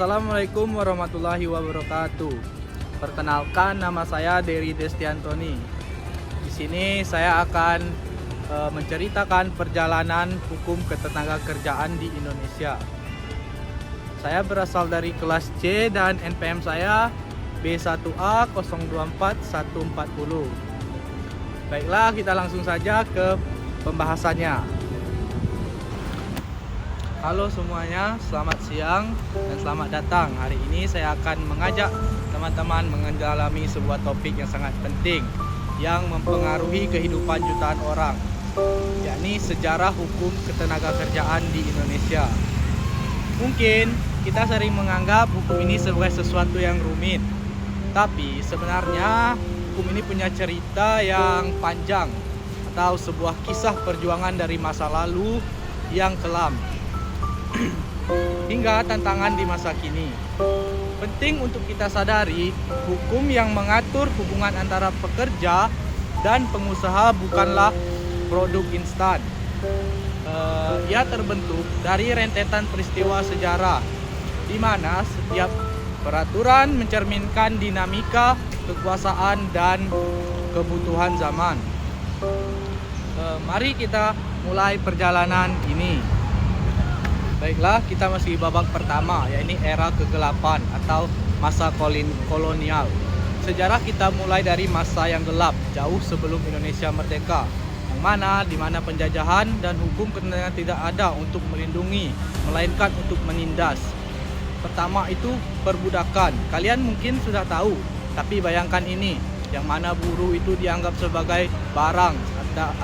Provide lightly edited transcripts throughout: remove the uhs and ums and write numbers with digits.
Assalamualaikum warahmatullahi wabarakatuh. Perkenalkan, nama saya Dery Destiantoni. Di sini saya akan menceritakan perjalanan hukum ketenagakerjaan di Indonesia. Saya berasal dari kelas C dan NPM saya B1A 024140. Baiklah, kita langsung saja ke pembahasannya. Halo semuanya, selamat siang dan selamat datang. Hari ini saya akan mengajak teman-teman mendalami sebuah topik yang sangat penting yang mempengaruhi kehidupan jutaan orang, yakni sejarah hukum ketenagakerjaan di Indonesia. Mungkin kita sering menganggap hukum ini sebagai sesuatu yang rumit, tapi sebenarnya hukum ini punya cerita yang panjang atau sebuah kisah perjuangan dari masa lalu yang kelam hingga tantangan di masa kini. Penting untuk kita sadari, hukum yang mengatur hubungan antara pekerja dan pengusaha bukanlah produk instan. Ia terbentuk dari rentetan peristiwa sejarah, di mana setiap peraturan mencerminkan dinamika, kekuasaan, dan kebutuhan zaman. Mari kita mulai perjalanan ini. Baiklah, kita masih babak pertama, yakni era kegelapan atau masa kolonial. Sejarah kita mulai dari masa yang gelap, jauh sebelum Indonesia merdeka, di mana penjajahan dan hukum ketenagakerjaan tidak ada untuk melindungi, melainkan untuk menindas. Pertama itu perbudakan. Kalian mungkin sudah tahu, tapi bayangkan ini, yang mana buruh itu dianggap sebagai barang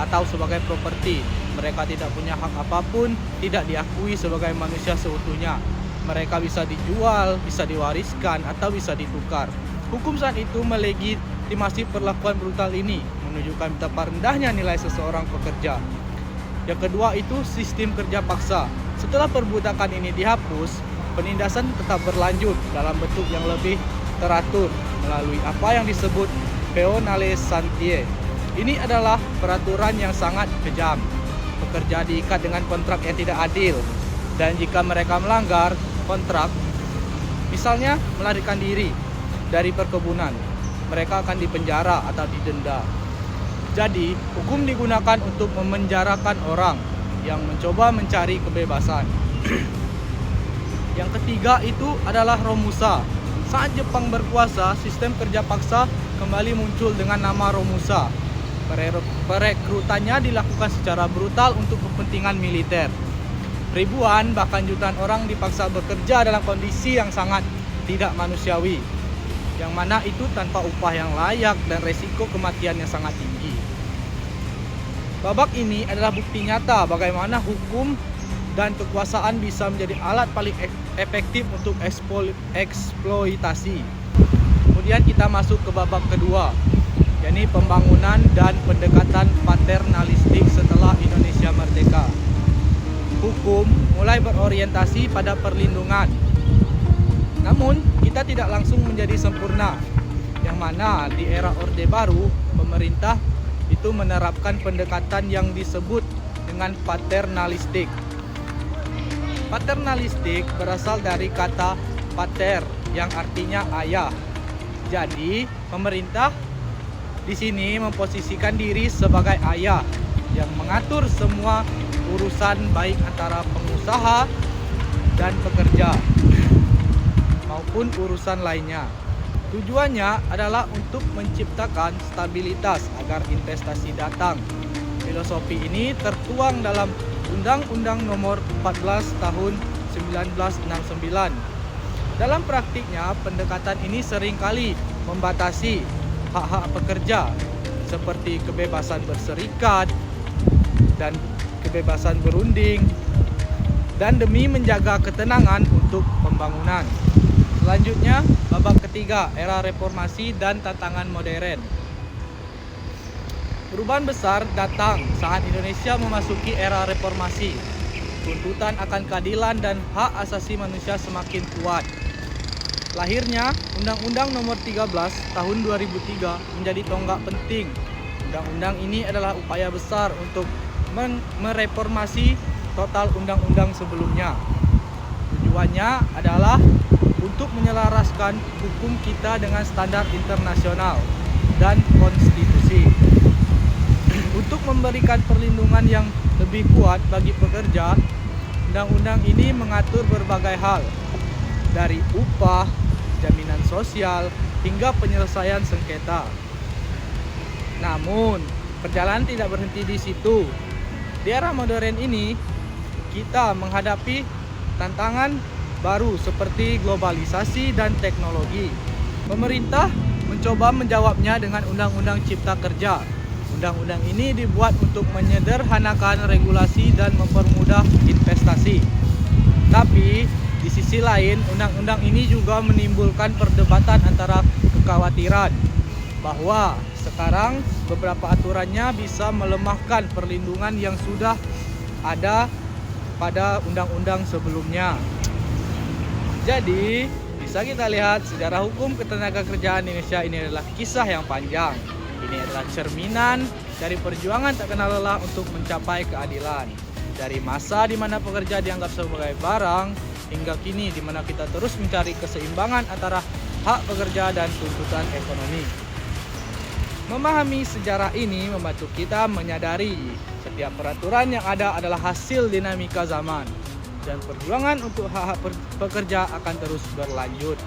atau sebagai properti. Mereka tidak punya hak apapun, tidak diakui sebagai manusia seutuhnya. Mereka bisa dijual, bisa diwariskan, atau bisa ditukar. Hukum saat itu melegitimasi perlakuan brutal ini, menunjukkan betapa rendahnya nilai seseorang pekerja. Yang kedua itu sistem kerja paksa. Setelah perbudakan ini dihapus, penindasan tetap berlanjut dalam bentuk yang lebih teratur melalui apa yang disebut peonalisantie. Ini adalah peraturan yang sangat kejam. Pekerja diikat dengan kontrak yang tidak adil, dan jika mereka melanggar kontrak, misalnya melarikan diri dari perkebunan, mereka akan dipenjara atau didenda. Jadi, hukum digunakan untuk memenjarakan orang yang mencoba mencari kebebasan. Yang ketiga itu adalah Romusa. Saat Jepang berkuasa, sistem kerja paksa kembali muncul dengan nama Romusa. Perekrutannya dilakukan secara brutal untuk kepentingan militer. Ribuan bahkan jutaan orang dipaksa bekerja dalam kondisi yang sangat tidak manusiawi, yang mana itu tanpa upah yang layak dan resiko kematian yang sangat tinggi. Babak ini adalah bukti nyata bagaimana hukum dan kekuasaan bisa menjadi alat paling efektif untuk eksploitasi. Kemudian kita masuk ke babak kedua, yakni pembangunan dan pendekatan paternalistik setelah Indonesia merdeka. Hukum mulai berorientasi pada perlindungan. Namun, kita tidak langsung menjadi sempurna, yang mana di era Orde Baru, pemerintah itu menerapkan pendekatan yang disebut dengan paternalistik. Paternalistik berasal dari kata pater yang artinya ayah. Jadi, pemerintah di sini memposisikan diri sebagai ayah yang mengatur semua urusan baik antara pengusaha dan pekerja maupun urusan lainnya. Tujuannya adalah untuk menciptakan stabilitas agar investasi datang. Filosofi ini tertuang dalam Undang-Undang Nomor 14 Tahun 1969. Dalam praktiknya, pendekatan ini seringkali membatasi hak-hak pekerja seperti kebebasan berserikat dan kebebasan berunding, dan demi menjaga ketenangan untuk pembangunan. Selanjutnya, babak ketiga, era reformasi dan tantangan modern. Perubahan besar datang saat Indonesia memasuki era reformasi. Tuntutan akan keadilan dan hak asasi manusia semakin kuat. Lahirnya Undang-Undang Nomor 13 Tahun 2003 menjadi tonggak penting. Undang-undang ini adalah upaya besar untuk mereformasi total undang-undang sebelumnya. Tujuannya adalah untuk menyelaraskan hukum kita dengan standar internasional dan konstitusi. Untuk memberikan perlindungan yang lebih kuat bagi pekerja, undang-undang ini mengatur berbagai hal, dari upah, jaminan sosial, hingga penyelesaian sengketa. Namun, perjalanan tidak berhenti di situ. Di era modern ini, kita menghadapi tantangan baru seperti globalisasi dan teknologi. Pemerintah mencoba menjawabnya dengan Undang-Undang Cipta Kerja. Undang-undang ini dibuat untuk menyederhanakan regulasi dan mempermudah investasi. Tapi, di sisi lain, undang-undang ini juga menimbulkan perdebatan antara kekhawatiran bahwa sekarang beberapa aturannya bisa melemahkan perlindungan yang sudah ada pada undang-undang sebelumnya. Jadi, bisa kita lihat sejarah hukum ketenagakerjaan Indonesia ini adalah kisah yang panjang. Ini adalah cerminan dari perjuangan tak kenal lelah untuk mencapai keadilan. Dari masa di mana pekerja dianggap sebagai barang, hingga kini di mana kita terus mencari keseimbangan antara hak pekerja dan tuntutan ekonomi. Memahami sejarah ini membantu kita menyadari setiap peraturan yang ada adalah hasil dinamika zaman, dan perjuangan untuk hak-hak pekerja akan terus berlanjut.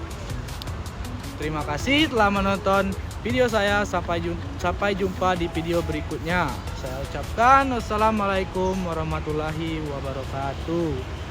Terima kasih telah menonton video saya. Sampai jumpa di video berikutnya. Saya ucapkan wassalamualaikum warahmatullahi wabarakatuh.